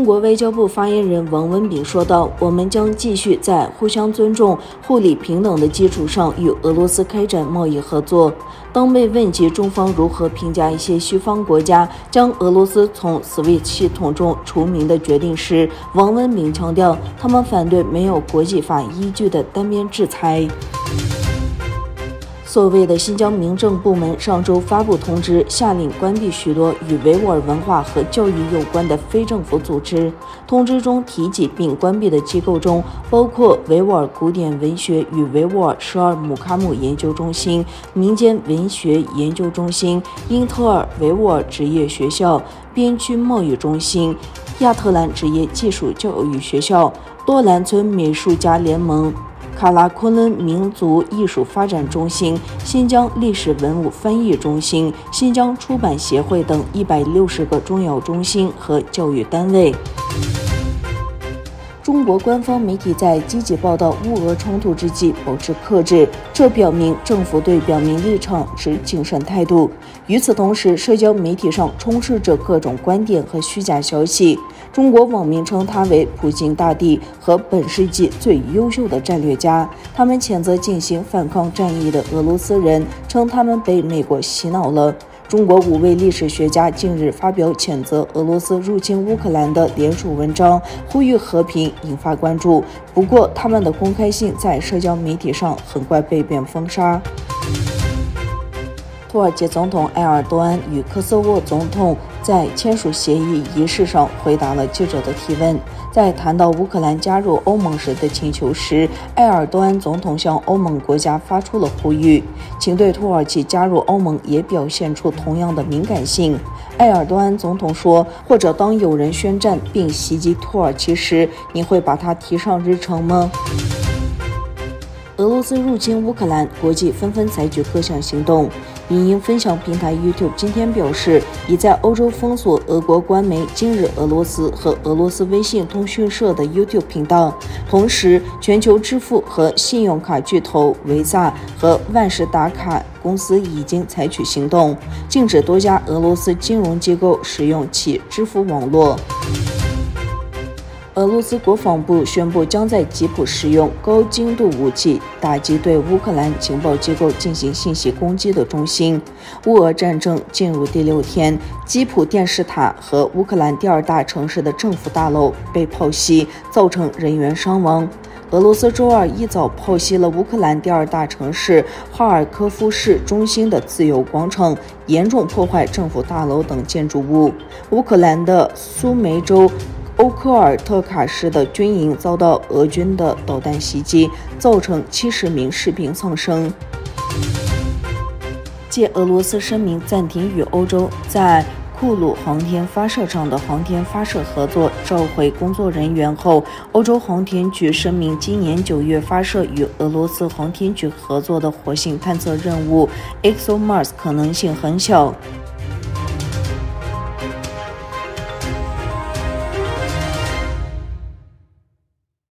中国外交部发言人王文炳说道：“我们将继续在互相尊重、互利平等的基础上与俄罗斯开展贸易合作。”当被问及中方如何评价一些西方国家将俄罗斯从 SWIFT 系统中除名的决定时，王文炳强调，他们反对没有国际法依据的单边制裁。所谓的新疆民政部门上周发布通知，下令关闭许多与维吾尔文化和教育有关的非政府组织。通知中提及并关闭的机构中包括维吾尔古典文学与维吾尔十二姆卡姆研究中心、民间文学研究中心、因特尔维吾尔职业学校、边区贸易中心、亚特兰职业技术教育学校、多兰村美术家联盟、卡拉昆仑民族艺术发展中心、新疆历史文物翻译中心、新疆出版协会等160个重要中心和教育单位。中国官方媒体在积极报道乌俄冲突之际保持克制，这表明政府对表明立场持谨慎态度。与此同时，社交媒体上充斥着各种观点和虚假消息。中国网民称他为普京大帝和本世纪最优秀的战略家，他们谴责进行反抗战役的俄罗斯人，称他们被美国洗脑了。中国5位历史学家近日发表谴责俄罗斯入侵乌克兰的联署文章，呼吁和平，引发关注。不过，他们的公开信在社交媒体上很快被便封杀。土耳其总统埃尔多安与科索沃总统在签署协议仪式上回答了记者的提问。在谈到乌克兰加入欧盟时的请求时，埃尔多安总统向欧盟国家发出了呼吁，请对土耳其加入欧盟也表现出同样的敏感性。埃尔多安总统说，或者当有人宣战并袭击土耳其时，你会把它提上日程吗？俄罗斯入侵乌克兰，国际纷纷采取各项行动。影音分享平台 YouTube 今天表示，已在欧洲封锁俄国官媒今日俄罗斯和俄罗斯微信通讯社的 YouTube 频道。同时，全球支付和信用卡巨头维萨和万事达卡公司已经采取行动，禁止多家俄罗斯金融机构使用其支付网络。俄罗斯国防部宣布将在吉普使用高精度武器打击对乌克兰情报机构进行信息攻击的中心。乌俄战争进入第6天，基辅电视塔和乌克兰第2大城市的政府大楼被炮袭，造成人员伤亡。俄罗斯周二一早炮袭了乌克兰第2大城市哈尔科夫市中心的自由广场，严重破坏政府大楼等建筑物。乌克兰的苏梅州欧科尔特卡市的军营遭到俄军的导弹袭击，造成70名士兵丧生。继俄罗斯声明暂停与欧洲在库鲁航天发射场的航天发射合作，召回工作人员后，欧洲航天局声明，今年9月发射与俄罗斯航天局合作的火星探测任务 ExoMars 可能性很小。